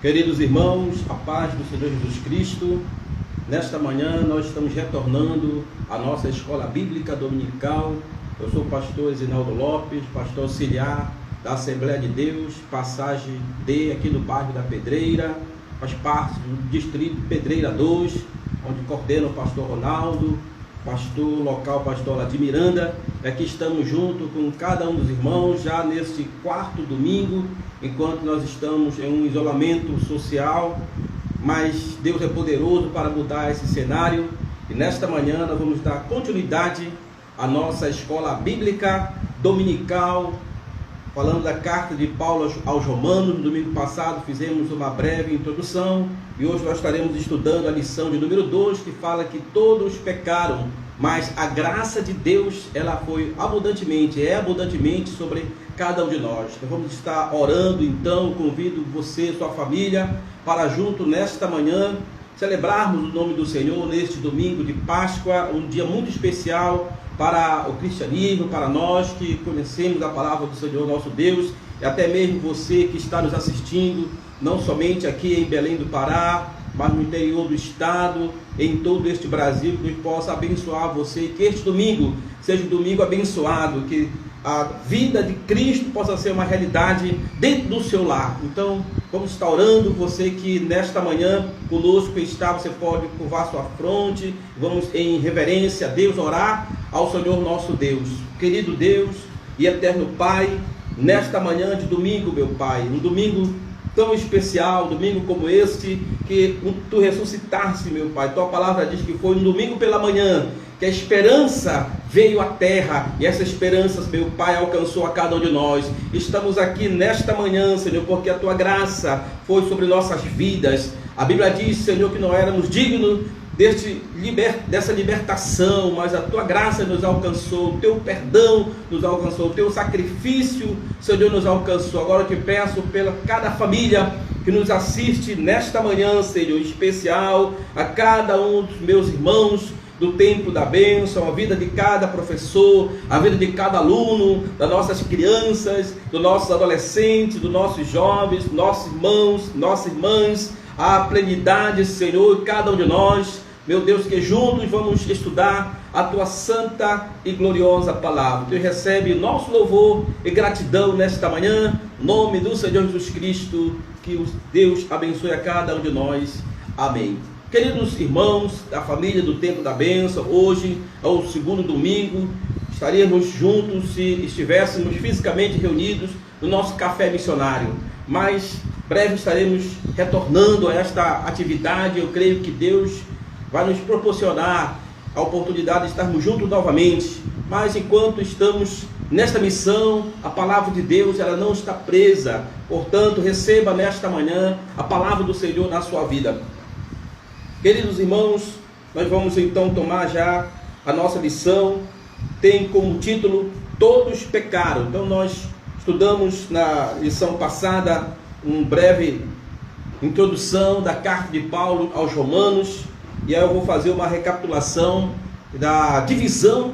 Queridos irmãos, a paz do Senhor Jesus Cristo. Nesta manhã nós estamos retornando à nossa escola bíblica dominical. Eu sou o pastor Esinaldo Lopes, pastor auxiliar da Assembleia de Deus, passagem D, aqui no bairro da Pedreira, faz parte do distrito Pedreira 2, onde coordena o pastor Ronaldo, pastor local, pastor Ladir Miranda. Aqui estamos junto com cada um dos irmãos, já nesse quarto domingo, enquanto nós estamos em um isolamento social, mas Deus é poderoso para mudar esse cenário, e nesta manhã nós vamos dar continuidade à nossa escola bíblica dominical, falando da carta de Paulo aos Romanos. No domingo passado fizemos uma breve introdução, e hoje nós estaremos estudando a lição de número 2, que fala que todos pecaram, mas a graça de Deus, ela foi abundantemente sobre cada um de nós. Nós vamos estar orando, então convido você e sua família para junto nesta manhã celebrarmos o nome do Senhor neste domingo de Páscoa, um dia muito especial para o cristianismo, para nós que conhecemos a palavra do Senhor nosso Deus, e até mesmo você que está nos assistindo, não somente aqui em Belém do Pará, mas no interior do estado, em todo este Brasil, que Deus possa abençoar você, e que este domingo seja um domingo abençoado, que a vida de Cristo possa ser uma realidade dentro do seu lar. Então, vamos estar orando. Você que nesta manhã conosco está, você pode curvar sua fronte, vamos em reverência a Deus, orar ao Senhor nosso Deus. Querido Deus e eterno Pai, nesta manhã de domingo, meu Pai, um domingo tão especial, domingo como este, que tu ressuscitaste, meu Pai. Tua palavra diz que foi um domingo pela manhã que a esperança veio à terra, e essa esperança, meu Pai, alcançou a cada um de nós. Estamos aqui nesta manhã, Senhor, porque a tua graça foi sobre nossas vidas. A Bíblia diz, Senhor, que não éramos dignos dessa libertação, mas a tua graça nos alcançou, o teu perdão nos alcançou, o teu sacrifício, Senhor, nos alcançou. Agora eu te peço pela cada família que nos assiste nesta manhã, Senhor, especial, a cada um dos meus irmãos do tempo da bênção, a vida de cada professor, a vida de cada aluno, das nossas crianças, dos nossos adolescentes, dos nossos jovens, nossos irmãos, nossas irmãs, a plenidade, Senhor, cada um de nós, meu Deus, que juntos vamos estudar a tua santa e gloriosa palavra. Deus recebe nosso louvor e gratidão nesta manhã, em nome do Senhor Jesus Cristo, que Deus abençoe a cada um de nós. Amém. Queridos irmãos da família do Tempo da Bênção, hoje é o segundo domingo, estaríamos juntos se estivéssemos fisicamente reunidos no nosso café missionário, mas breve estaremos retornando a esta atividade. Eu creio que Deus vai nos proporcionar a oportunidade de estarmos juntos novamente, mas enquanto estamos nesta missão, a palavra de Deus, ela não está presa. Portanto, receba nesta manhã a palavra do Senhor na sua vida. Queridos irmãos, nós vamos então tomar já a nossa lição. Tem como título Todos Pecaram. Então nós estudamos na lição passada uma breve introdução da carta de Paulo aos Romanos, e aí eu vou fazer uma recapitulação da divisão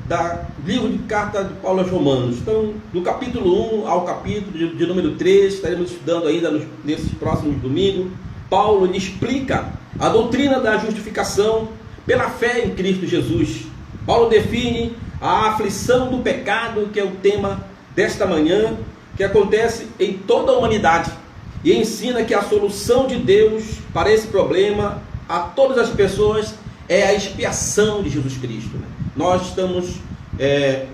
da livro de carta de Paulo aos Romanos. Então, do capítulo 1 ao capítulo de número 3, estaremos estudando ainda nesses próximos domingos. Paulo lhe explica a doutrina da justificação pela fé em Cristo Jesus. Paulo define a aflição do pecado, que é o tema desta manhã, que acontece em toda a humanidade, e ensina que a solução de Deus para esse problema a todas as pessoas é a expiação de Jesus Cristo. Nós estamos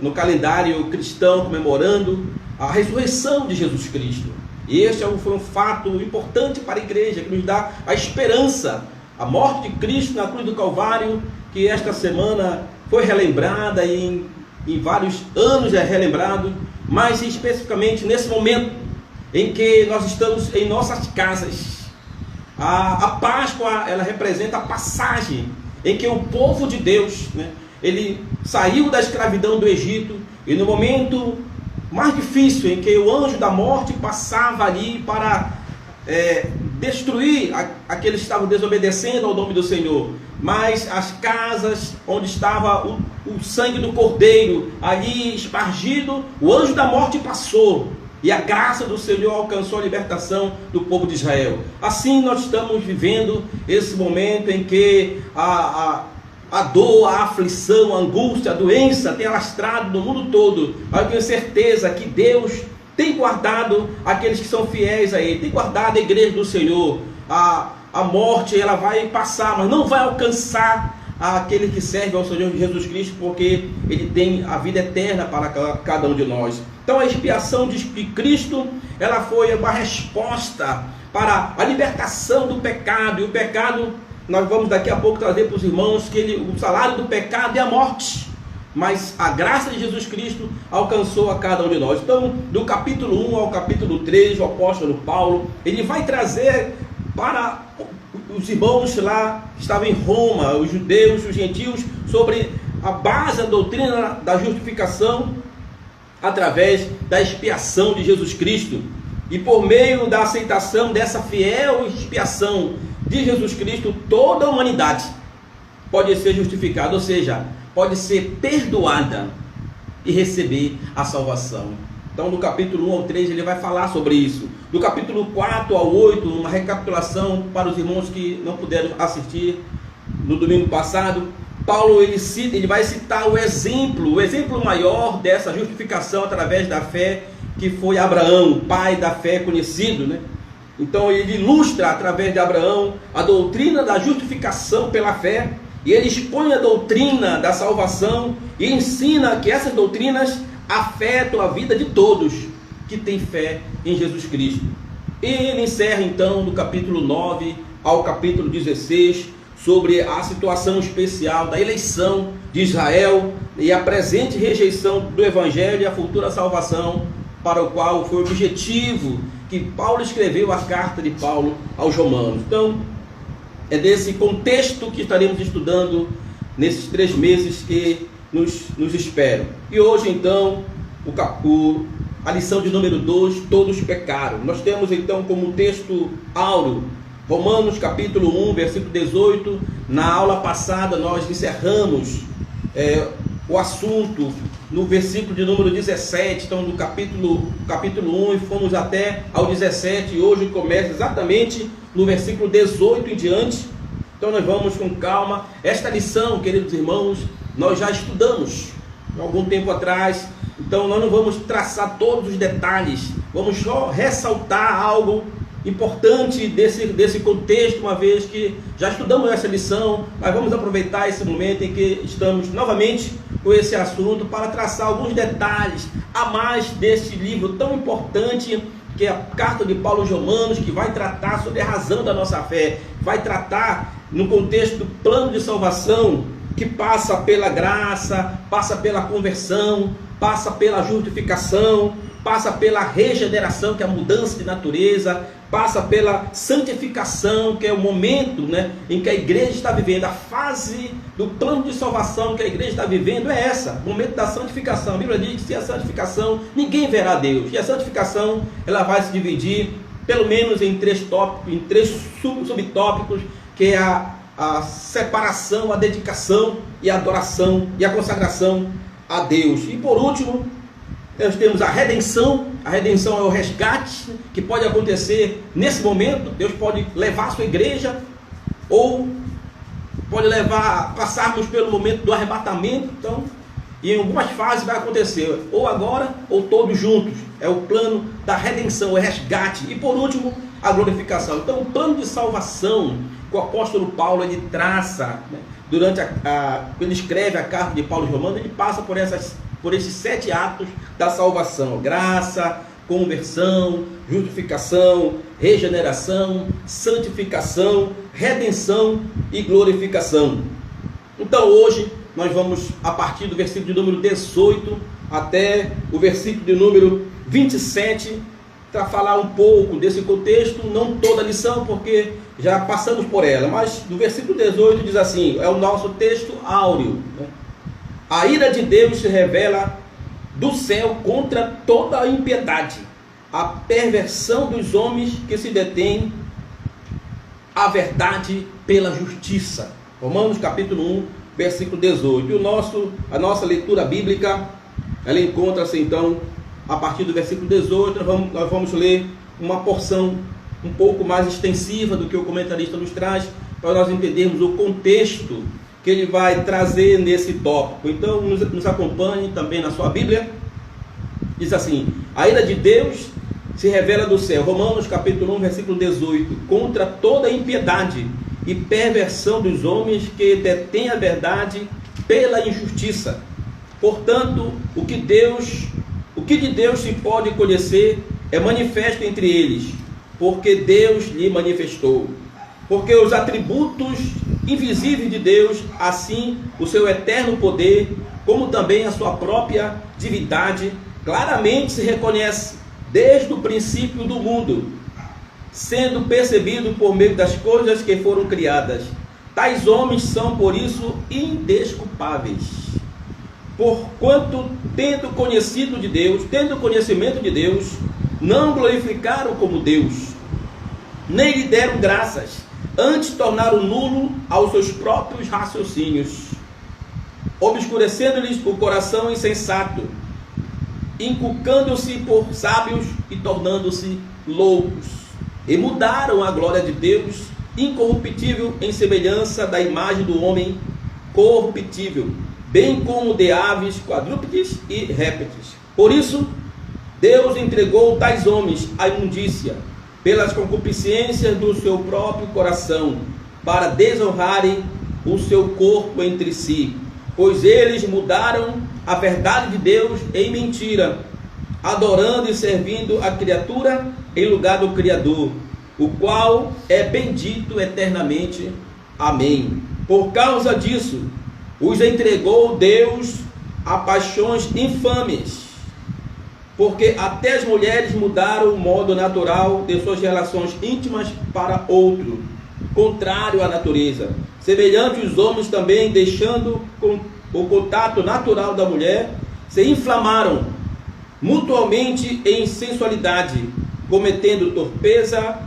no calendário cristão comemorando a ressurreição de Jesus Cristo, e este foi um fato importante para a igreja, que nos dá a esperança. A morte de Cristo na cruz do Calvário, que esta semana foi relembrada, e em vários anos é relembrado, mas especificamente nesse momento em que nós estamos em nossas casas. A Páscoa, ela representa a passagem em que o povo de Deus, ele saiu da escravidão do Egito, e no momento mais difícil, em que o anjo da morte passava ali para destruir aqueles que estavam desobedecendo ao nome do Senhor, mas as casas onde estava o sangue do Cordeiro ali espargido, o anjo da morte passou, e a graça do Senhor alcançou a libertação do povo de Israel. Assim nós estamos vivendo esse momento em que a dor, a aflição, a angústia, a doença tem alastrado no mundo todo. Mas eu tenho certeza que Deus tem guardado aqueles que são fiéis a Ele, tem guardado a igreja do Senhor. A morte ela vai passar, mas não vai alcançar aquele que serve ao Senhor Jesus Cristo, porque Ele tem a vida eterna para cada um de nós. Então a expiação de Cristo, ela foi uma resposta para a libertação do pecado. E o pecado, nós vamos daqui a pouco trazer para os irmãos que o salário do pecado é a morte, mas a graça de Jesus Cristo alcançou a cada um de nós. Então, do capítulo 1 ao capítulo 3, o apóstolo Paulo, ele vai trazer para os irmãos lá que estavam em Roma, os judeus, os gentios, sobre a base da doutrina da justificação através da expiação de Jesus Cristo. E por meio da aceitação dessa fiel expiação de Jesus Cristo, toda a humanidade pode ser justificada, ou seja, pode ser perdoada e receber a salvação. Então, do capítulo 1 ao 3, ele vai falar sobre isso. Do capítulo 4 ao 8, uma recapitulação para os irmãos que não puderam assistir no domingo passado, Paulo ele vai citar o exemplo maior dessa justificação através da fé, que foi Abraão, pai da fé conhecido, né? Então ele ilustra através de Abraão a doutrina da justificação pela fé, e ele expõe a doutrina da salvação e ensina que essas doutrinas afetam a vida de todos que têm fé em Jesus Cristo. E ele encerra então do capítulo 9 ao capítulo 16 sobre a situação especial da eleição de Israel e a presente rejeição do Evangelho e a futura salvação, para o qual foi o objetivo que Paulo escreveu a carta de Paulo aos Romanos. Então, é desse contexto que estaremos estudando nesses 3 meses que nos esperam. E hoje, então, a lição de número 2, todos pecaram. Nós temos, então, como texto áureo, Romanos capítulo 1, versículo 18. Na aula passada, nós encerramos o assunto no versículo de número 17, então do capítulo 1, e fomos até ao 17, e hoje começa exatamente no versículo 18 em diante. Então nós vamos com calma. Esta lição, queridos irmãos, nós já estudamos há algum tempo atrás, então nós não vamos traçar todos os detalhes, vamos só ressaltar algo importante desse contexto, uma vez que já estudamos essa lição, mas vamos aproveitar esse momento em que estamos novamente com esse assunto para traçar alguns detalhes a mais desse livro tão importante que é a carta de Paulo aos Romanos, que vai tratar sobre a razão da nossa fé, vai tratar no contexto do plano de salvação, que passa pela graça, passa pela conversão, passa pela justificação, passa pela regeneração, que é a mudança de natureza, passa pela santificação, que é o momento, né, em que a igreja está vivendo. A fase do plano de salvação que a igreja está vivendo é essa, o momento da santificação. A Bíblia diz que sem a santificação ninguém verá Deus. E a santificação ela vai se dividir pelo menos em 3 tópicos, em 3 subtópicos, que é a separação, a dedicação e a adoração e a consagração a Deus. E por último, nós temos a redenção. A redenção é o resgate que pode acontecer nesse momento. Deus pode levar a sua igreja, ou pode passarmos pelo momento do arrebatamento. Então, e em algumas fases vai acontecer, ou agora, ou todos juntos. É o plano da redenção, o resgate. E por último, a glorificação. Então, o plano de salvação que o apóstolo Paulo ele traça, né, durante quando ele escreve a carta de Paulo aos Romanos, ele passa por esses 7 atos da salvação: graça, conversão, justificação, regeneração, santificação, redenção e glorificação. Então hoje nós vamos, a partir do versículo de número 18 até o versículo de número 27, para falar um pouco desse contexto, não toda a lição, porque já passamos por ela, mas no versículo 18 diz assim, é o nosso texto áureo, né? A ira de Deus se revela do céu contra toda a impiedade, a perversão dos homens que se detêm a verdade pela justiça. Romanos capítulo 1, versículo 18. A nossa leitura bíblica, ela encontra-se então a partir do versículo 18, nós vamos ler uma porção um pouco mais extensiva do que o comentarista nos traz, para nós entendermos o contexto que ele vai trazer nesse tópico. Então, nos acompanhe também na sua Bíblia. Diz assim: a ira de Deus se revela do céu, Romanos capítulo 1, versículo 18, contra toda impiedade e perversão dos homens que detêm a verdade pela injustiça. Portanto, o que de Deus se pode conhecer é manifesto entre eles, porque Deus lhe manifestou. Porque os atributos invisíveis de Deus, assim o seu eterno poder, como também a sua própria divindade, claramente se reconhece desde o princípio do mundo, sendo percebido por meio das coisas que foram criadas. Tais homens são, por isso, indesculpáveis. Porquanto, tendo conhecimento de Deus, não glorificaram como Deus, nem lhe deram graças, antes tornaram nulo aos seus próprios raciocínios, obscurecendo-lhes o coração insensato, inculcando-se por sábios e tornando-se loucos, e mudaram a glória de Deus incorruptível em semelhança da imagem do homem corruptível, bem como de aves, quadrúpedes e répteis. Por isso, Deus entregou tais homens à imundícia, pelas concupiscências do seu próprio coração, para desonrarem o seu corpo entre si, pois eles mudaram a verdade de Deus em mentira, adorando e servindo a criatura em lugar do Criador, o qual é bendito eternamente. Amém. Por causa disso, os entregou Deus a paixões infames, porque até as mulheres mudaram o modo natural de suas relações íntimas para outro, contrário à natureza. Semelhante os homens também, deixando o contato natural da mulher, se inflamaram mutuamente em sensualidade, cometendo torpeza,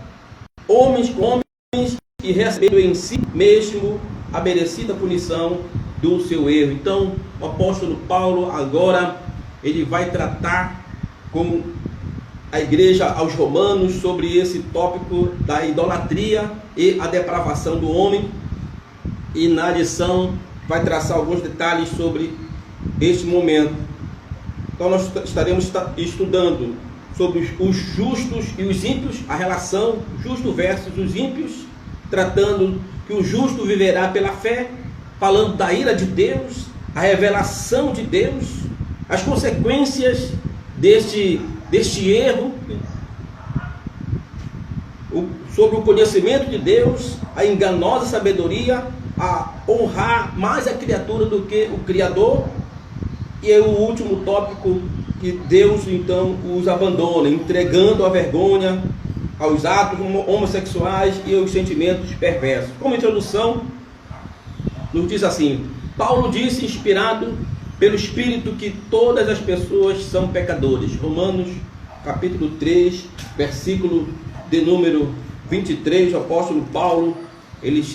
homens com homens, e recebendo em si mesmo a merecida punição do seu erro. Então, o apóstolo Paulo agora ele vai tratar com a igreja aos romanos sobre esse tópico da idolatria e a depravação do homem, e na lição vai traçar alguns detalhes sobre este momento. Então nós estaremos estudando sobre os justos e os ímpios, a relação justo versus os ímpios, tratando que o justo viverá pela fé, falando da ira de Deus, a revelação de Deus, as consequências deste erro, sobre o conhecimento de Deus, a enganosa sabedoria, a honrar mais a criatura do que o Criador, e é o último tópico, que Deus então os abandona, entregando a vergonha aos atos homossexuais e aos sentimentos perversos. Como introdução, nos diz assim: Paulo disse, inspirado pelo Espírito, que todas as pessoas são pecadores. Romanos capítulo 3, versículo de número 23, o apóstolo Paulo, ele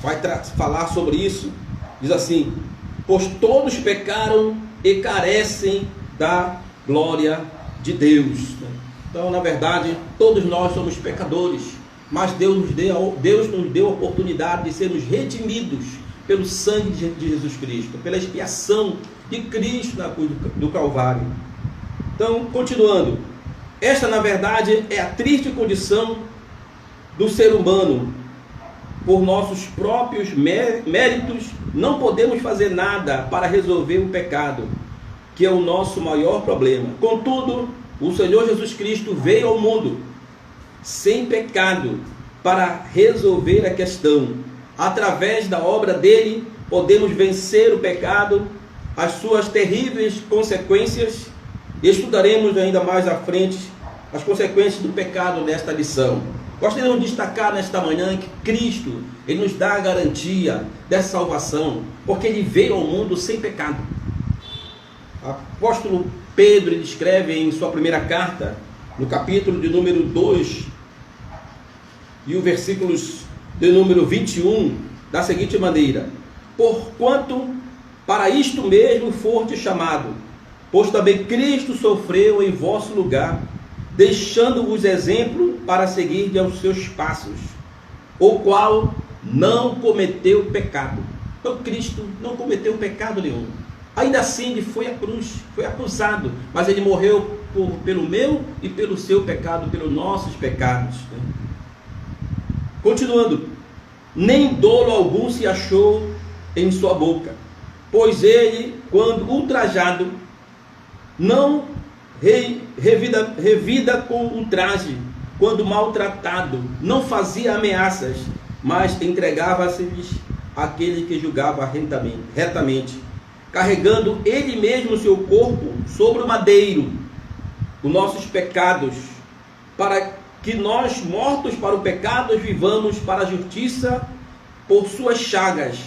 vai falar sobre isso. Diz assim: pois todos pecaram e carecem da glória de Deus. Então, na verdade, todos nós somos pecadores, mas Deus nos deu a oportunidade de sermos redimidos pelo sangue de Jesus Cristo, pela expiação de Cristo na cruz do Calvário. Então, continuando, esta na verdade é a triste condição do ser humano. Por nossos próprios méritos não podemos fazer nada para resolver o pecado, que é o nosso maior problema. Contudo, o Senhor Jesus Cristo veio ao mundo sem pecado para resolver a questão. Através da obra dele, podemos vencer o pecado, as suas terríveis consequências. Estudaremos ainda mais à frente as consequências do pecado nesta lição. Gostaríamos de destacar nesta manhã que Cristo, ele nos dá a garantia dessa salvação, porque ele veio ao mundo sem pecado. O apóstolo Pedro, ele escreve em sua primeira carta, no capítulo de número 2, e o versículos de número 21, da seguinte maneira: porquanto para isto mesmo foste chamado, Pois também Cristo sofreu em vosso lugar, deixando-vos exemplo para seguir aos seus passos, o qual não cometeu pecado. Então Cristo não cometeu pecado nenhum. Ainda assim ele foi à cruz, foi acusado, mas ele morreu pelo meu e pelo seu pecado, pelos nossos pecados. Continuando, nem dolo algum se achou em sua boca, pois ele, quando ultrajado, não revida com ultraje, quando maltratado, não fazia ameaças, mas entregava-se-lhes àquele que julgava retamente, carregando ele mesmo o seu corpo sobre o madeiro, os nossos pecados, para que nós, mortos para o pecado, vivamos para a justiça. Por suas chagas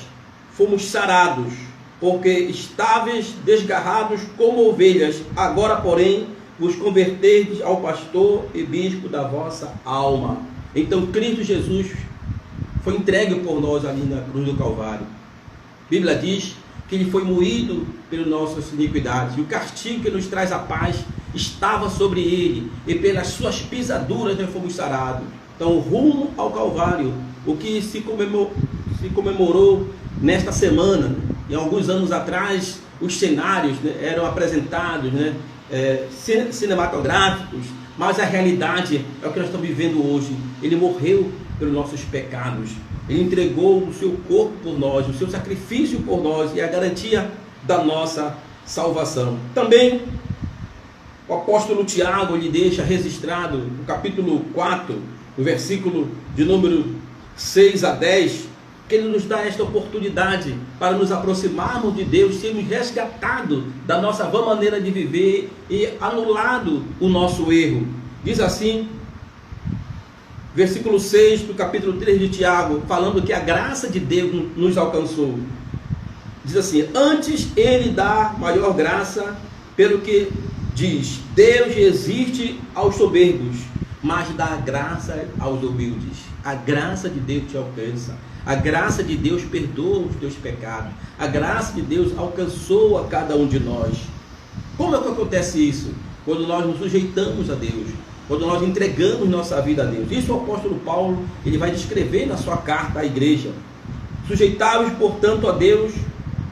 fomos sarados, porque estáveis desgarrados como ovelhas, agora porém vos converteis ao pastor e bispo da vossa alma. Então Cristo Jesus foi entregue por nós ali na cruz do Calvário. A Bíblia diz que ele foi moído pelas nossas iniquidades, e o castigo que nos traz a paz estava sobre ele, e pelas suas pisaduras nós fomos sarados. Então, rumo ao Calvário, o que se comemorou nesta semana. E alguns anos atrás, os cenários, né, eram apresentados, né, cinematográficos, mas a realidade é o que nós estamos vivendo hoje. Ele morreu pelos nossos pecados, ele entregou o seu corpo por nós, o seu sacrifício por nós, e a garantia da nossa salvação. Também o apóstolo Tiago lhe deixa registrado no capítulo 4, no versículo de número 6 a 10, que ele nos dá esta oportunidade para nos aproximarmos de Deus, sermos resgatados da nossa vã maneira de viver e anulado o nosso erro. Diz assim, versículo 6 do capítulo 3 de Tiago, falando que a graça de Deus nos alcançou. Diz assim: antes ele dá maior graça, pelo que diz, Deus resiste aos soberbos, mas dá graça aos humildes. A graça de Deus te alcança. A graça de Deus perdoa os teus pecados. A graça de Deus alcançou a cada um de nós. Como é que acontece isso? Quando nós nos sujeitamos a Deus, quando nós entregamos nossa vida a Deus. Isso o apóstolo Paulo, ele vai descrever na sua carta à igreja. Sujeitai-vos, portanto, a Deus,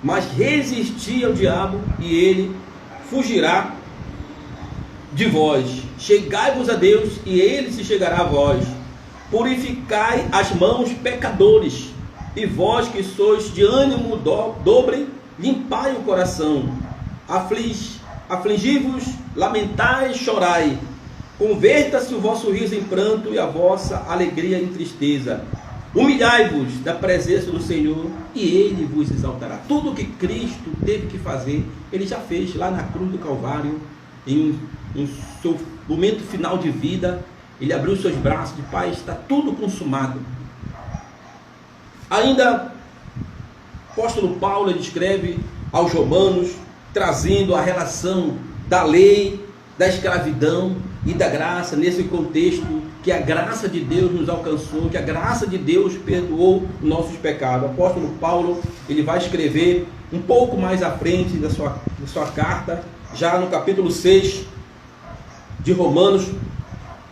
mas resisti ao diabo, e ele fugirá de vós. Chegai-vos a Deus, e ele se chegará a vós. Purificai as mãos, pecadores, e vós que sois de ânimo dobre, limpai o coração. Afligi-vos, lamentai, chorai. Converta-se o vosso riso em pranto e a vossa alegria em tristeza. Humilhai-vos da presença do Senhor, e ele vos exaltará. Tudo o que Cristo teve que fazer, ele já fez lá na cruz do Calvário, em seu momento final de vida. Ele abriu seus braços de Pai, está tudo consumado. Ainda, o apóstolo Paulo, ele escreve aos Romanos, trazendo a relação da lei, da escravidão e da graça, nesse contexto, que a graça de Deus nos alcançou, que a graça de Deus perdoou nossos pecados. O apóstolo Paulo, ele vai escrever um pouco mais à frente da sua carta, já no capítulo 6 de Romanos,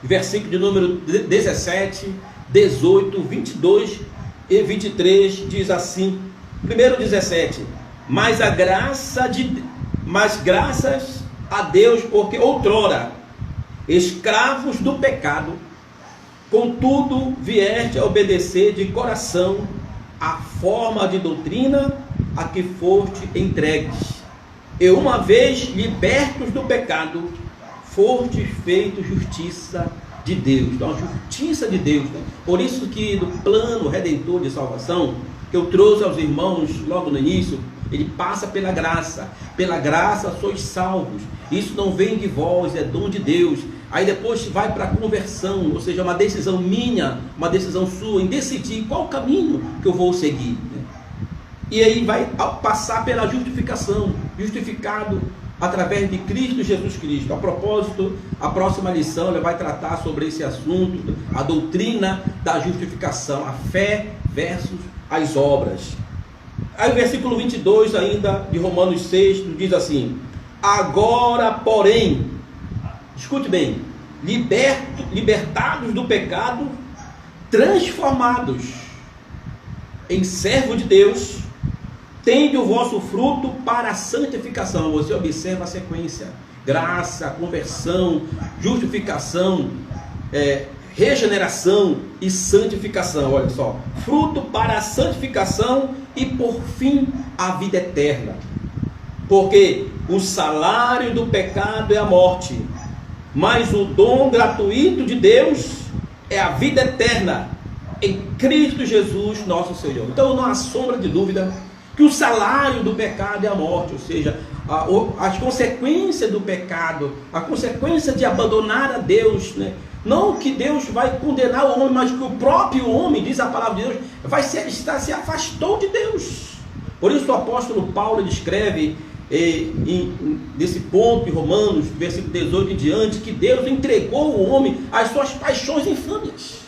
versículo de número 17, 18, 22 e 23, diz assim, primeiro 17, mas graças a Deus, porque outrora, escravos do pecado, contudo vieste a obedecer de coração a forma de doutrina a que foste entregues, e uma vez libertos do pecado, foste feito justiça de Deus. Então, a justiça de Deus, né? Por isso que no plano redentor de salvação, que eu trouxe aos irmãos logo no início, ele passa pela graça. Pela graça sois salvos. Isso não vem de vós, é dom de Deus. Aí depois vai para a conversão, ou seja, uma decisão minha, uma decisão sua, em decidir qual caminho que eu vou seguir, né? E aí vai passar pela justificação, justificado através de Cristo Jesus Cristo. A propósito, a próxima lição ela vai tratar sobre esse assunto, a doutrina da justificação, a fé versus as obras. Aí o versículo 22 ainda de Romanos 6 diz assim: Agora, porém, escute bem, libertados do pecado, transformados em servo de Deus, tende o vosso fruto para a santificação. Você observa a sequência: graça, conversão, justificação, regeneração e santificação. Olha só, fruto para a santificação e por fim a vida eterna. Porque o salário do pecado é a morte, mas o dom gratuito de Deus é a vida eterna em Cristo Jesus nosso Senhor. Então não há sombra de dúvida que o salário do pecado é a morte, ou seja, as consequências do pecado, a consequência de abandonar a Deus, né? Não que Deus vai condenar o homem, mas que o próprio homem, diz a palavra de Deus, se afastou de Deus. Por isso o apóstolo Paulo escreve nesse ponto em Romanos, versículo 18 em diante, que Deus entregou o homem às suas paixões infâmias.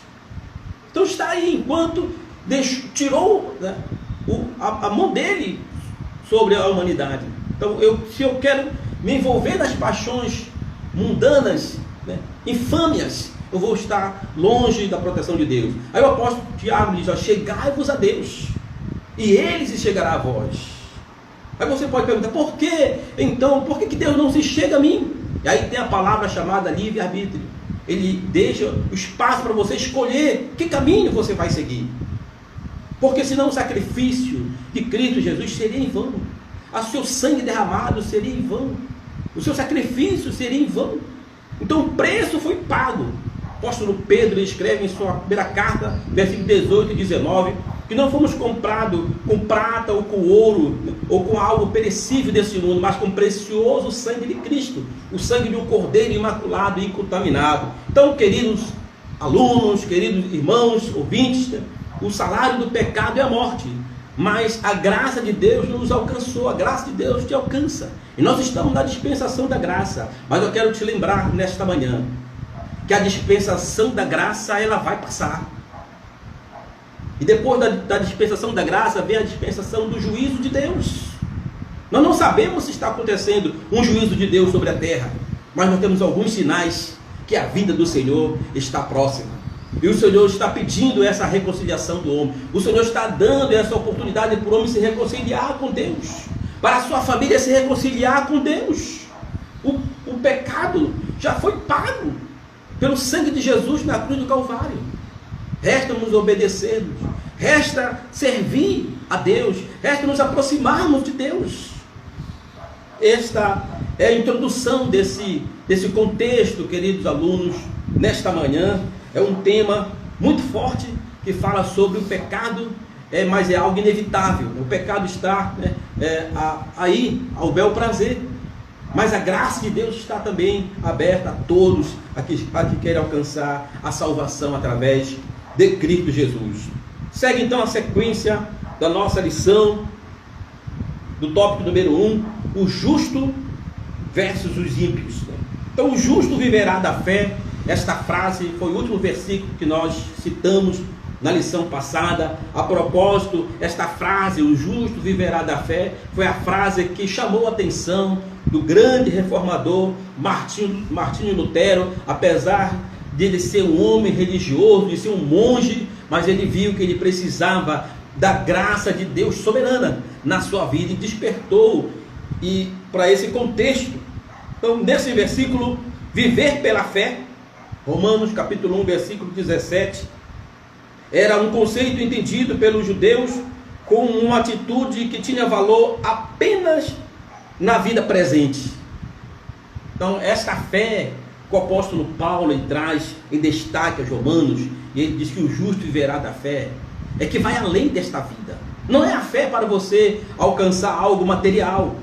Então está aí, enquanto tirou, né, a mão dele sobre a humanidade. Então se eu quero me envolver nas paixões mundanas, né, infâmias, eu vou estar longe da proteção de Deus. Aí o apóstolo Tiago diz: chegai-vos a Deus, e Ele se chegará a vós. Aí você pode perguntar: por que então? Por que Deus não se chega a mim? E aí tem a palavra chamada livre-arbítrio. Ele deixa o espaço para você escolher que caminho você vai seguir. Porque senão o sacrifício de Cristo Jesus seria em vão. O seu sangue derramado seria em vão. O seu sacrifício seria em vão. Então o preço foi pago. O apóstolo Pedro escreve em sua primeira carta, versículo 18 e 19, que não fomos comprados com prata ou com ouro, ou com algo perecível desse mundo, mas com o precioso sangue de Cristo, o sangue de um cordeiro imaculado e incontaminado. Então, queridos alunos, queridos irmãos, ouvintes, o salário do pecado é a morte, mas a graça de Deus nos alcançou, a graça de Deus te alcança, e nós estamos na dispensação da graça. Mas eu quero te lembrar nesta manhã, que a dispensação da graça, ela vai passar. E depois da dispensação da graça, vem a dispensação do juízo de Deus. Nós não sabemos se está acontecendo um juízo de Deus sobre a terra, mas nós temos alguns sinais que a vinda do Senhor está próxima. E o Senhor está pedindo essa reconciliação do homem. O Senhor está dando essa oportunidade para o homem se reconciliar com Deus, para a sua família se reconciliar com Deus. O pecado já foi pago pelo sangue de Jesus na cruz do Calvário. Resta nos obedecermos, resta servir a Deus, resta nos aproximarmos de Deus. Esta é a introdução desse contexto, queridos alunos, nesta manhã. É um tema muito forte que fala sobre o pecado, mas é algo inevitável. O pecado está aí ao bel prazer, mas a graça de Deus está também aberta a todos a que querem alcançar a salvação através de Cristo Jesus. Segue então a sequência da nossa lição, do tópico número 1, o justo versus os ímpios. Então, o justo viverá da fé. Esta frase foi o último versículo que nós citamos na lição passada. A propósito, esta frase, o justo viverá da fé, foi a frase que chamou a atenção do grande reformador Martinho Lutero. Apesar de ele ser um homem religioso, de ser um monge, mas ele viu que ele precisava da graça de Deus soberana na sua vida e despertou para esse contexto. Então, nesse versículo, viver pela fé, Romanos capítulo 1, versículo 17, era um conceito entendido pelos judeus como uma atitude que tinha valor apenas na vida presente. Então, esta fé que o apóstolo Paulo traz em destaque aos romanos, e ele diz que o justo viverá da fé, é que vai além desta vida. Não é a fé para você alcançar algo material,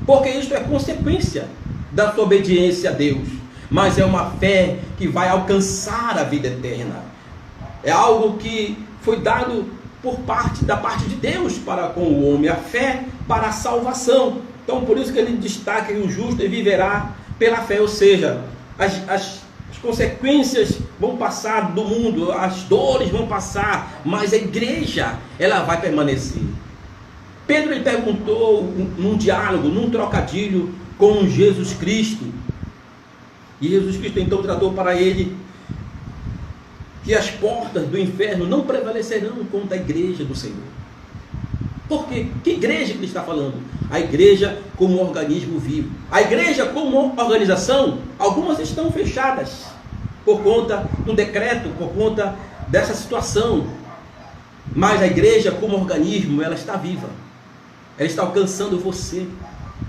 porque isso é consequência da sua obediência a Deus, mas é uma fé que vai alcançar a vida eterna. É algo que foi dado da parte de Deus para com o homem, a fé para a salvação. Então, por isso que ele destaca que o justo viverá pela fé, ou seja, as consequências vão passar do mundo, as dores vão passar, mas a igreja, ela vai permanecer. Pedro, ele perguntou num diálogo, num trocadilho com Jesus Cristo. E Jesus Cristo então tratou para ele que as portas do inferno não prevalecerão contra a igreja do Senhor. Por quê? Que igreja que ele está falando? A igreja como organismo vivo. A igreja como organização, algumas estão fechadas por conta do decreto, por conta dessa situação. Mas a igreja como organismo, ela está viva. Ela está alcançando você.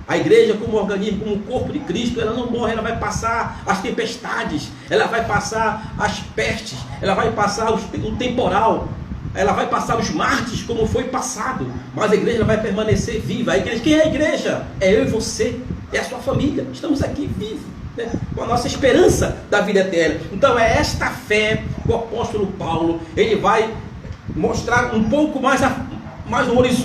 A igreja como organismo, como o corpo de Cristo, ela não morre, ela vai passar as tempestades, ela vai passar as pestes, ela vai passar o temporal, ela vai passar os mártires como foi passado, mas a igreja vai permanecer viva. A igreja, quem é a igreja? É eu e você, é a sua família, estamos aqui vivos, né? Com a nossa esperança da vida eterna. Então é esta fé que o apóstolo Paulo, ele vai mostrar um pouco mais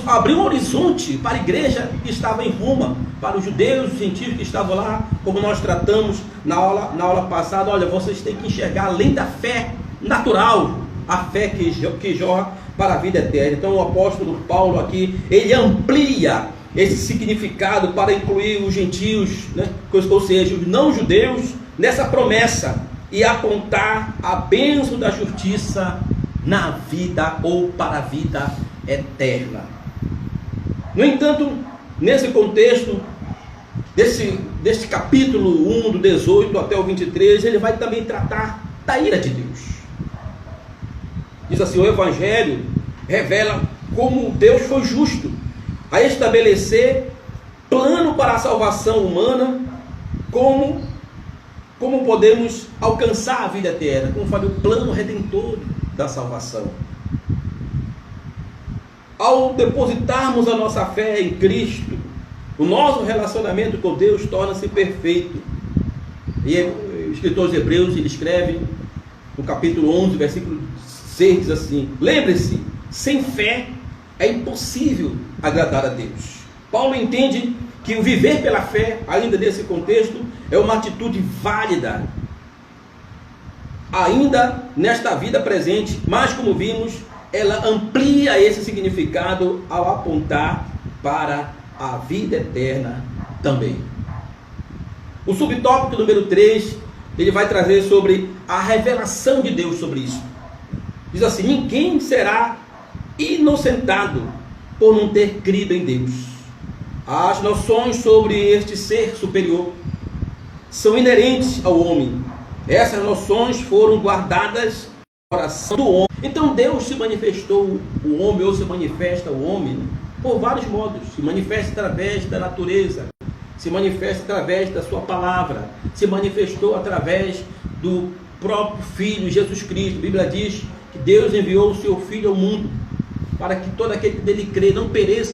abrir um horizonte para a igreja que estava em Roma, para os judeus, os gentios que estavam lá, como nós tratamos na aula passada. Olha, vocês têm que enxergar além da fé natural, a fé que jorra para a vida eterna. Então o apóstolo Paulo aqui, ele amplia esse significado para incluir os gentios, né? Ou seja, os não judeus, nessa promessa, e apontar a bênção da justiça na vida ou para a vida eterna. No entanto, nesse contexto desse capítulo 1, do 18 até o 23, ele vai também tratar da ira de Deus. Diz assim: o Evangelho revela como Deus foi justo a estabelecer plano para a salvação humana, como podemos alcançar a vida eterna, como falei, o plano redentor da salvação. Ao depositarmos a nossa fé em Cristo, o nosso relacionamento com Deus torna-se perfeito. E o escritor aos Hebreus, ele escreve no capítulo 11, versículo 6, diz assim: lembre-se, sem fé é impossível agradar a Deus. Paulo entende que o viver pela fé, ainda nesse contexto, é uma atitude válida, ainda nesta vida presente, mas como vimos, ela amplia esse significado ao apontar para a vida eterna também. O subtópico número 3, ele vai trazer sobre a revelação de Deus sobre isso. Diz assim: ninguém será inocentado por não ter crido em Deus. As noções sobre este ser superior são inerentes ao homem. Essas noções foram guardadas no coração do homem. Então Deus se manifestou o homem, ou se manifesta o homem, por vários modos. Se manifesta através da natureza, se manifesta através da sua palavra, se manifestou através do próprio Filho, Jesus Cristo. A Bíblia diz que Deus enviou o seu Filho ao mundo, para que todo aquele que dele crê não pereça,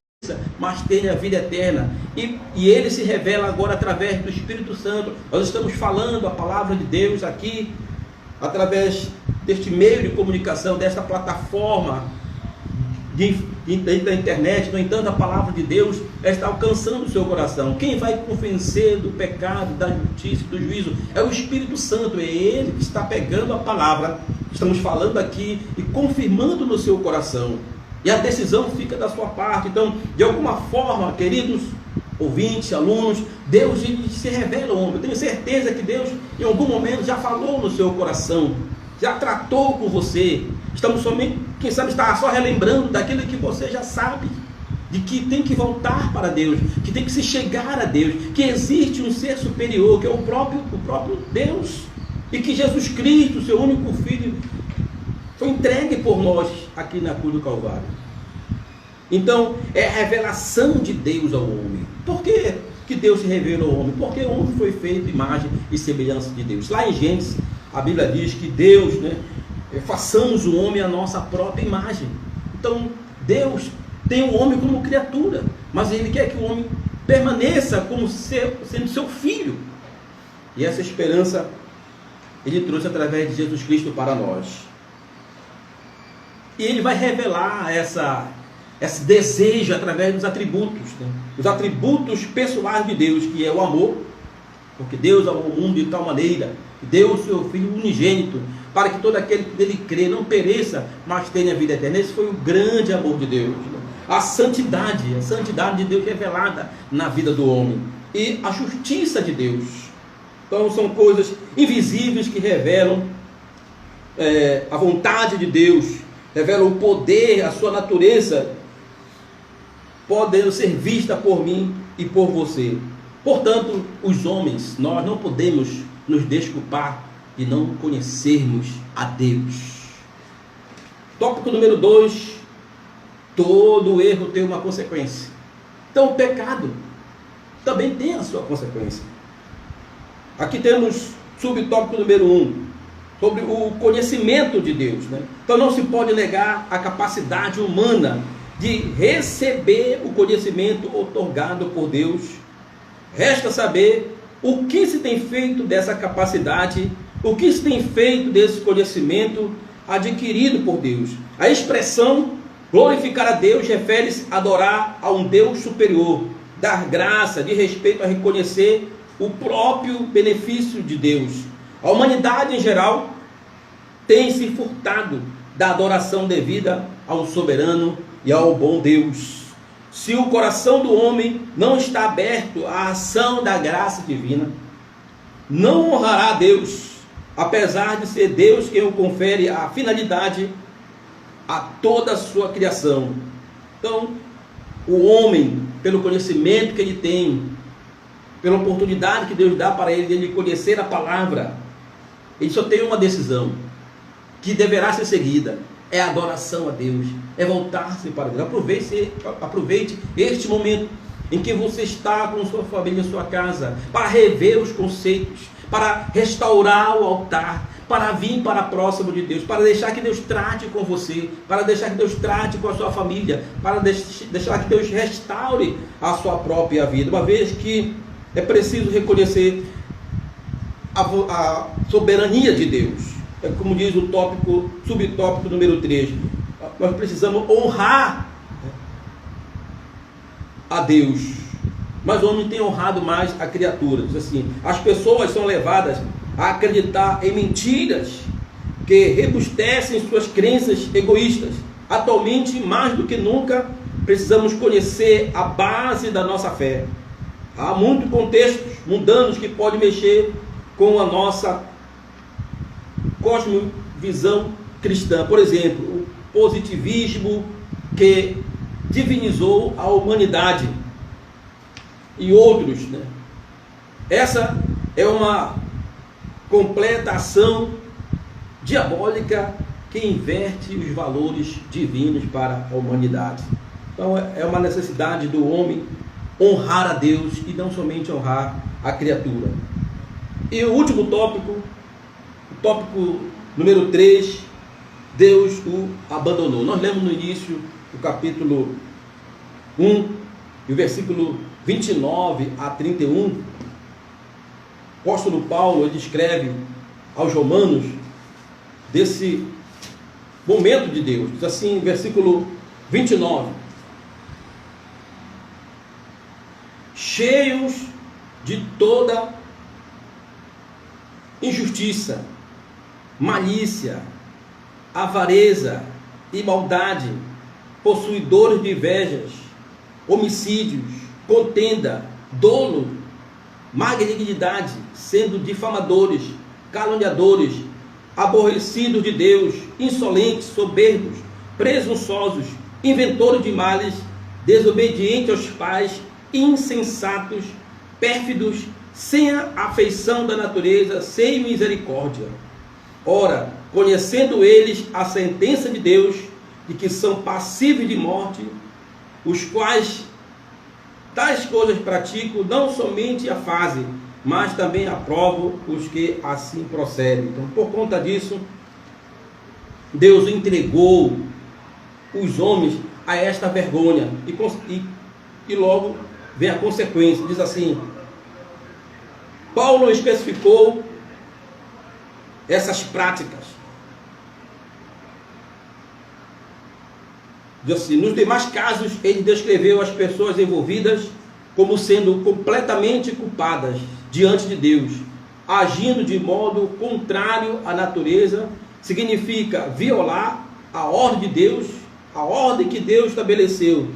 mas tenha a vida eterna. E ele se revela agora através do Espírito Santo. Nós estamos falando a palavra de Deus aqui, através deste meio de comunicação, desta plataforma da internet. No entanto, a palavra de Deus está alcançando o seu coração. Quem vai convencer do pecado, da justiça e do juízo é o Espírito Santo. É Ele que está pegando a palavra que estamos falando aqui e confirmando no seu coração. E a decisão fica da sua parte. Então, de alguma forma, queridos ouvintes, alunos, Deus se revela ao homem. Eu tenho certeza que Deus, em algum momento, já falou no seu coração, já tratou com você. Estamos somente, quem sabe, está só relembrando daquilo que você já sabe, de que tem que voltar para Deus, que tem que se chegar a Deus, que existe um ser superior, que é o próprio Deus, e que Jesus Cristo, seu único Filho, foi entregue por nós aqui na cruz do Calvário. Então, é a revelação de Deus ao homem. Por que Deus se revelou ao homem? Porque o homem foi feito imagem e semelhança de Deus. Lá em Gênesis, a Bíblia diz que Deus, façamos o homem a nossa própria imagem. Então, Deus tem o homem como criatura, mas Ele quer que o homem permaneça como sendo seu filho. E essa esperança Ele trouxe através de Jesus Cristo para nós. E Ele vai revelar esse desejo através dos atributos, os atributos pessoais de Deus, que é o amor, porque Deus amou o mundo de tal maneira que deu o seu Filho unigênito, para que todo aquele que nele crê não pereça, mas tenha vida eterna. Esse foi o grande amor de Deus. A santidade de Deus revelada na vida do homem. e a justiça de Deus. Então são coisas invisíveis que revelam a vontade de Deus, revelam o poder, a sua natureza, podendo ser vista por mim e por você. Portanto, os homens, nós não podemos nos desculpar de não conhecermos a Deus. Tópico número 2, todo erro tem uma consequência. Então o pecado também tem a sua consequência. Aqui temos subtópico número 1, sobre o conhecimento de Deus, né? Então não se pode negar a capacidade humana de receber o conhecimento otorgado por Deus. Resta saber o que se tem feito dessa capacidade, o que se tem feito desse conhecimento adquirido por Deus. A expressão glorificar a Deus refere-se a adorar a um Deus superior, dar graça, de respeito a reconhecer o próprio benefício de Deus. A humanidade em geral tem se furtado da adoração devida ao soberano e ao bom Deus. Se o coração do homem não está aberto à ação da graça divina, não honrará a Deus, apesar de ser Deus quem o confere a finalidade a toda a sua criação. Então, o homem, pelo conhecimento que ele tem, pela oportunidade que Deus dá para ele de ele conhecer a palavra, ele só tem uma decisão que deverá ser seguida: é a adoração a Deus, é voltar-se para Deus. Aproveite este momento em que você está com sua família em sua casa, para rever os conceitos, para restaurar o altar, para vir para próximo de Deus, para deixar que Deus trate com você, para deixar que Deus trate com a sua família, para deixar que Deus restaure a sua própria vida, uma vez que é preciso reconhecer a soberania de Deus. É como diz o subtópico número 3, nós precisamos honrar a Deus, mas o homem tem honrado mais a criatura. Diz assim: as pessoas são levadas a acreditar em mentiras que robustecem suas crenças egoístas. Atualmente, mais do que nunca, precisamos conhecer a base da nossa fé. Há muitos contextos mundanos que podem mexer com a nossa cosmovisão cristã. Por exemplo, o positivismo, que divinizou a humanidade, e outros, né? Essa é uma completa ação diabólica que inverte os valores divinos para a humanidade. Então é uma necessidade do homem honrar a Deus e não somente honrar a criatura. E o último tópico, o tópico número 3, Deus o abandonou. Nós lemos no início do capítulo 1, e o versículo 29 a 31, o apóstolo Paulo ele escreve aos romanos desse momento de Deus. Diz assim, versículo 29: cheios de toda injustiça, malícia, avareza e maldade, possuidores de invejas, homicídios, contenda, dolo, malignidade, sendo difamadores, caluniadores, aborrecidos de Deus, insolentes, soberbos, presunçosos, inventores de males, desobedientes aos pais, insensatos, pérfidos, sem a afeição da natureza, sem misericórdia. Ora, conhecendo eles a sentença de Deus, de que são passíveis de morte, os quais tais coisas praticam, não somente a fazem, mas também aprovam os que assim procedem. Então, por conta disso, Deus entregou os homens a esta vergonha, e logo vem a consequência. Diz assim, Paulo especificou essas práticas. Diz assim, nos demais casos, ele descreveu as pessoas envolvidas como sendo completamente culpadas diante de Deus, agindo de modo contrário à natureza. Significa violar a ordem de Deus, a ordem que Deus estabeleceu.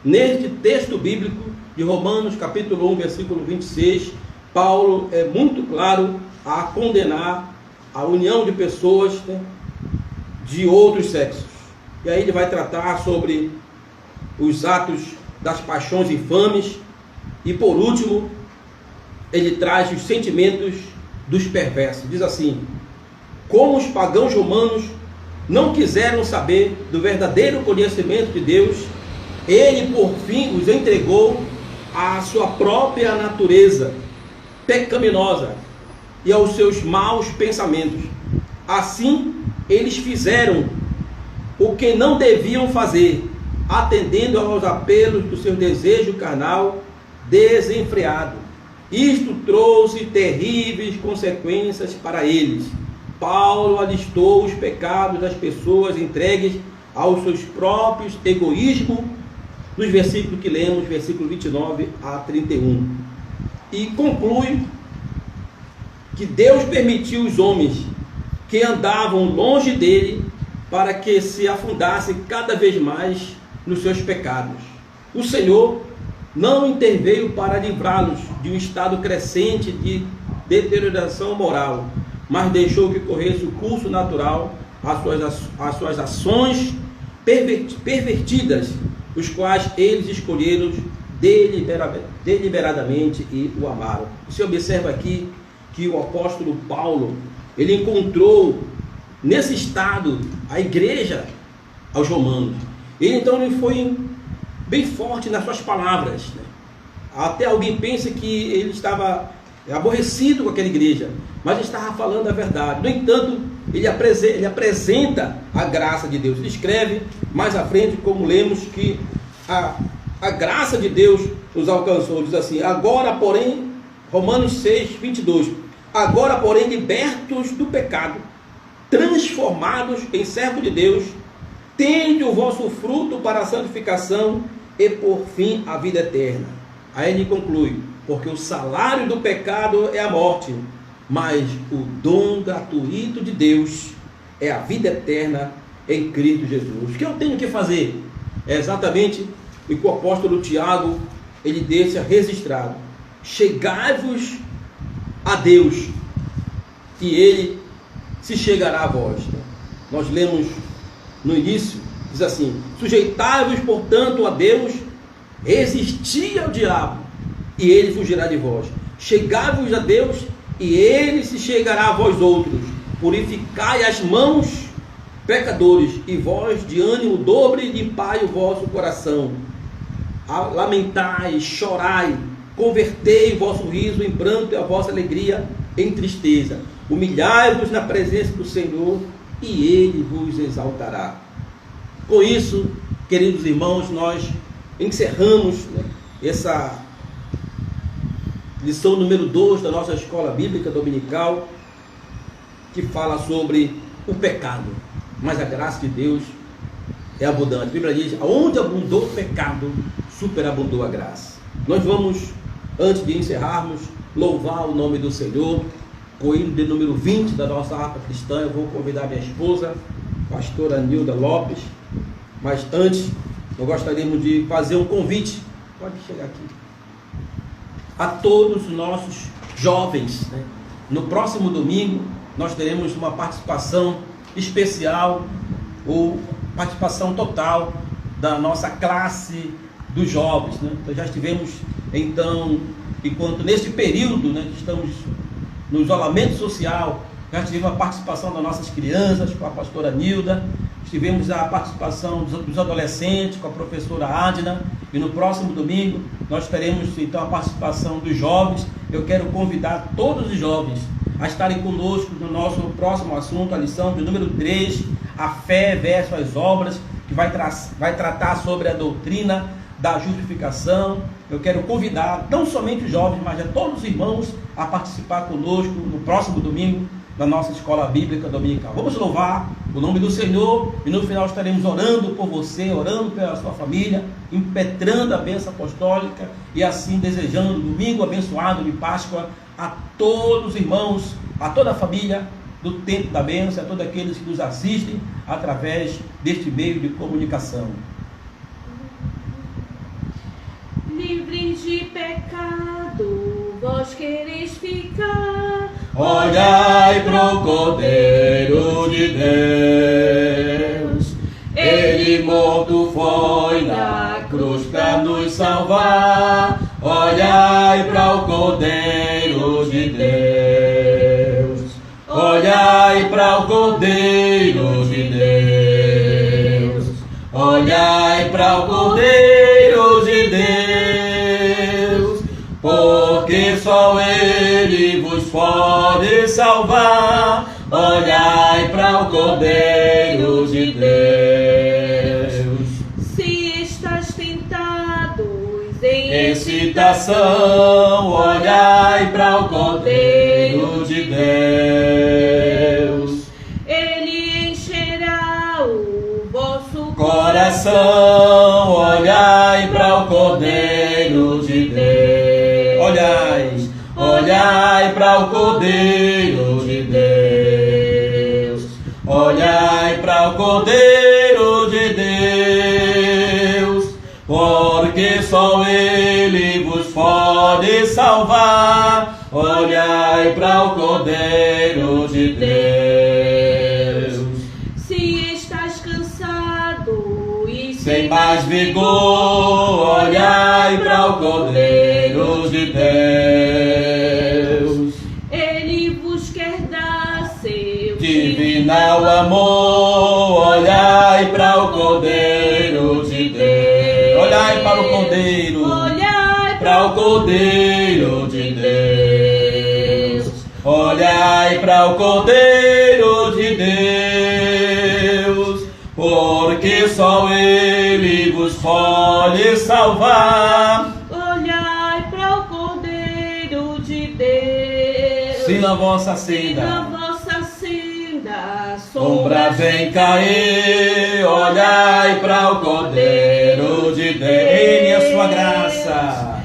Neste texto bíblico, de Romanos, capítulo 1, versículo 26, Paulo é muito claro a condenar a união de pessoas, né, de outros sexos. E aí ele vai tratar sobre os atos das paixões infames e, por último, ele traz os sentimentos dos perversos. Diz assim: como os pagãos romanos não quiseram saber do verdadeiro conhecimento de Deus, ele por fim os entregou à sua própria natureza pecaminosa e aos seus maus pensamentos. Assim, eles fizeram o que não deviam fazer, atendendo aos apelos do seu desejo carnal desenfreado. Isto trouxe terríveis consequências para eles. Paulo alistou os pecados das pessoas entregues aos seus próprios egoísmos, nos versículos que lemos, versículo 29 a 31. E conclui que Deus permitiu os homens que andavam longe dele para que se afundassem cada vez mais nos seus pecados. O Senhor não interveio para livrá-los de um estado crescente de deterioração moral, mas deixou que corresse o curso natural às suas ações pervertidas, os quais eles escolheram deliberadamente e o amaram. Você observa aqui que o apóstolo Paulo, ele encontrou nesse estado a igreja aos romanos. Ele foi bem forte nas suas palavras, né? Até alguém pensa que ele estava aborrecido com aquela igreja, mas ele estava falando a verdade. No entanto, ele apresenta a graça de Deus. Ele escreve mais à frente, como lemos, que a graça de Deus nos alcançou. Diz assim: agora porém, Romanos 6, 22, agora porém libertos do pecado, transformados em servos de Deus, tende o vosso fruto para a santificação e por fim a vida eterna. Aí ele conclui: porque o salário do pecado é a morte, mas o dom gratuito de Deus é a vida eterna em Cristo Jesus. O que eu tenho que fazer? É exatamente o que o apóstolo Tiago ele deixa registrado: chegai-vos a Deus e ele se chegará a vós. Nós lemos no início, diz assim: sujeitai-vos portanto a Deus, resisti ao diabo e ele fugirá de vós. Chegai-vos a Deus e ele se chegará a vós outros. Purificai as mãos, pecadores, e vós de ânimo dobre limpai o vosso coração. Lamentai, chorai, convertei o vosso riso em pranto e a vossa alegria em tristeza. Humilhai-vos na presença do Senhor e ele vos exaltará. Com isso, queridos irmãos, nós encerramos, né, essa lição número 2 da nossa escola bíblica dominical, que fala sobre o pecado, mas a graça de Deus é abundante. A Bíblia diz: aonde abundou o pecado, superabundou a graça. Nós vamos, antes de encerrarmos, louvar o nome do Senhor. Com o hino de número 20 da nossa harpa cristã, eu vou convidar minha esposa, pastora Nilda Lopes. Mas antes, nós gostaríamos de fazer um convite, pode chegar aqui, a todos os nossos jovens, né? No próximo domingo, nós teremos uma participação especial, ou participação total, da nossa classe dos jovens, né? Então, já estivemos, então, enquanto neste período, né, que estamos no isolamento social, já tivemos a participação das nossas crianças com a pastora Nilda, tivemos a participação dos adolescentes com a professora Adna, e no próximo domingo nós teremos então a participação dos jovens. Eu quero convidar todos os jovens a estarem conosco no nosso próximo assunto, a lição de número 3, a fé versus as obras, que vai tratar sobre a doutrina da justificação. Eu quero convidar não somente os jovens, mas a todos os irmãos a participar conosco no próximo domingo da nossa escola bíblica dominical. Vamos louvar o nome do Senhor e no final estaremos orando por você, orando pela sua família, impetrando a bênção apostólica e assim desejando um domingo abençoado de Páscoa a todos os irmãos, a toda a família do Templo da Bênção, a todos aqueles que nos assistem através deste meio de comunicação. Livres de pecado vós quereis ficar. Olhai pro Cordeiro de Deus, Ele morto foi na cruz para nos salvar. Olhai para o Cordeiro de Deus, olhai para o Cordeiro de Deus, olhai para o Cordeiro de Deus, porque só Ele vos pode salvar. Olhai para o Cordeiro de Deus. Se estás tentados em Excitação, olhai para o Cordeiro de Deus. Ele encherá o vosso Coração, olhai para o Cordeiro de Deus. Olhai para o Cordeiro de Deus. Olhai para o Cordeiro de Deus, porque só Ele vos pode salvar. Olhai para o Cordeiro de Deus. Se estás cansado e Sem mais vigor, olhai para o Cordeiro de Deus. Ele vos quer dar seu Divinal amor, olhai para o Cordeiro de Deus. Olhai para o Cordeiro, Olhai para o Cordeiro de Deus. Olhai para o Cordeiro de Deus, porque só Ele vos pode salvar. Olhai para o Cordeiro de Deus. Se na vossa Se na senda vossa senda sombra vem cair, olhai para o Cordeiro de Deus. Ele é a sua graça,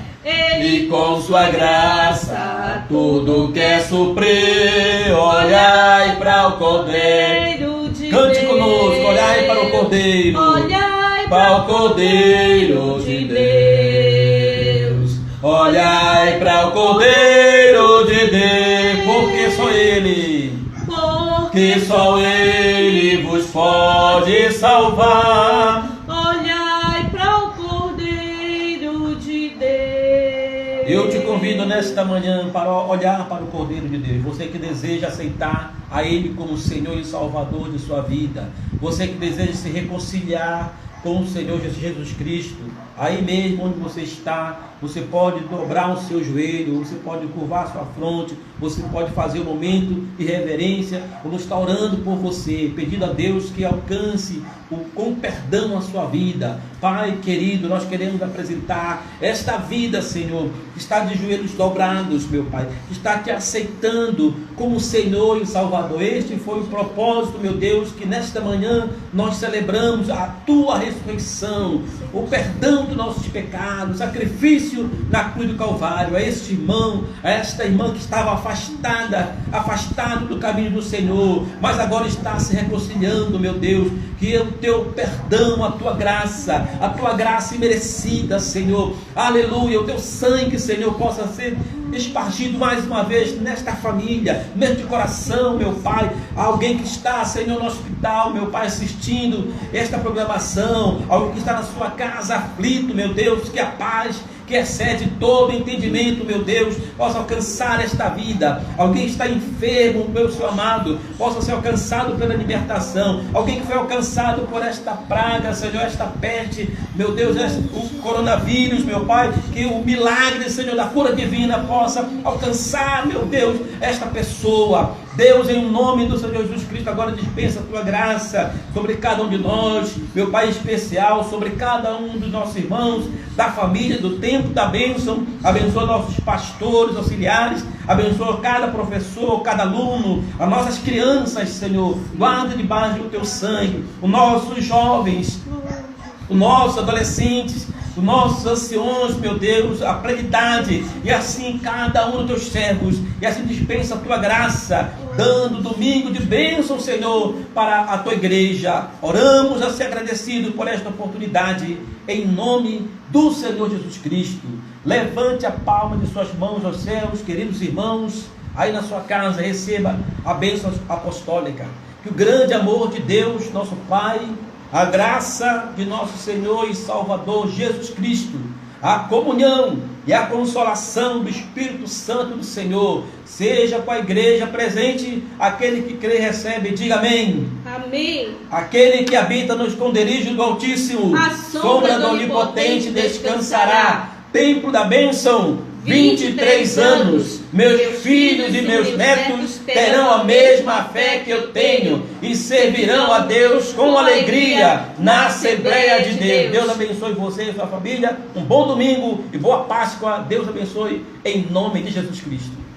e com sua graça tudo quer suprir. Olhai para o Cordeiro. de Cante Deus. conosco, olhai para o Cordeiro. Olhai Para o Cordeiro de Deus. Olhai para o Cordeiro de Deus, porque só Ele, porque só Ele vos pode salvar. olhai para o Cordeiro de Deus. Eu te convido nesta manhã para olhar para o Cordeiro de Deus. Você que deseja aceitar a Ele como Senhor e Salvador de sua vida. Você que deseja se reconciliar com o Senhor Jesus Cristo. Aí mesmo onde você está, você pode dobrar o seu joelho, você pode curvar sua fronte, você pode fazer um momento de reverência. Vamos estar orando por você, pedindo a Deus que alcance com perdão a sua vida. Pai querido, nós queremos apresentar esta vida, Senhor, que está de joelhos dobrados, meu Pai, que está te aceitando como Senhor e Salvador. Este foi o propósito, meu Deus, que nesta manhã nós celebramos a tua ressurreição, o perdão dos nossos pecados, o sacrifício na cruz do Calvário. A este irmão, a esta irmã que estava afastado do caminho do Senhor, mas agora está se reconciliando, meu Deus, que o teu perdão, a tua graça imerecida, Senhor, aleluia, o teu sangue, Senhor, possa ser espargido mais uma vez nesta família, neste coração, meu Pai. Alguém que está, Senhor, no hospital, meu Pai, assistindo esta programação, alguém que está na sua casa aflito, meu Deus, que a paz que excede todo entendimento, meu Deus, possa alcançar esta vida. Alguém está enfermo, meu Senhor amado, possa ser alcançado pela libertação. Alguém que foi alcançado por esta praga, Senhor, esta peste, meu Deus, o coronavírus, meu Pai, que o milagre, Senhor, da cura divina possa alcançar, meu Deus, esta pessoa. Deus, em nome do Senhor Jesus Cristo, agora dispensa a tua graça sobre cada um de nós, meu Pai, em especial sobre cada um dos nossos irmãos, da família, do tempo da bênção. Abençoa nossos pastores, auxiliares, abençoa cada professor, cada aluno, as nossas crianças, Senhor, guarda debaixo do teu sangue, os nossos jovens, os nossos adolescentes, os nossos anciões, meu Deus, a plenidade, e assim cada um dos teus servos, e assim dispensa a tua graça, dando domingo de bênção, Senhor, para a tua igreja. Oramos a ser agradecidos por esta oportunidade, em nome do Senhor Jesus Cristo. Levante a palma de suas mãos aos céus, queridos irmãos. Aí na sua casa, receba a bênção apostólica. Que o grande amor de Deus, nosso Pai, a graça de nosso Senhor e Salvador Jesus Cristo, a comunhão e a consolação do Espírito Santo do Senhor, seja com a igreja presente. Aquele que crê recebe, diga amém. Amém. Aquele que habita no esconderijo do Altíssimo, a sombra do Onipotente descansará. Templo da bênção, 23 anos, meus filhos e meus netos terão a mesma fé que eu tenho e servirão a Deus com alegria na Assembleia de Deus. Deus abençoe você e sua família. Um bom domingo e boa Páscoa. Deus abençoe em nome de Jesus Cristo.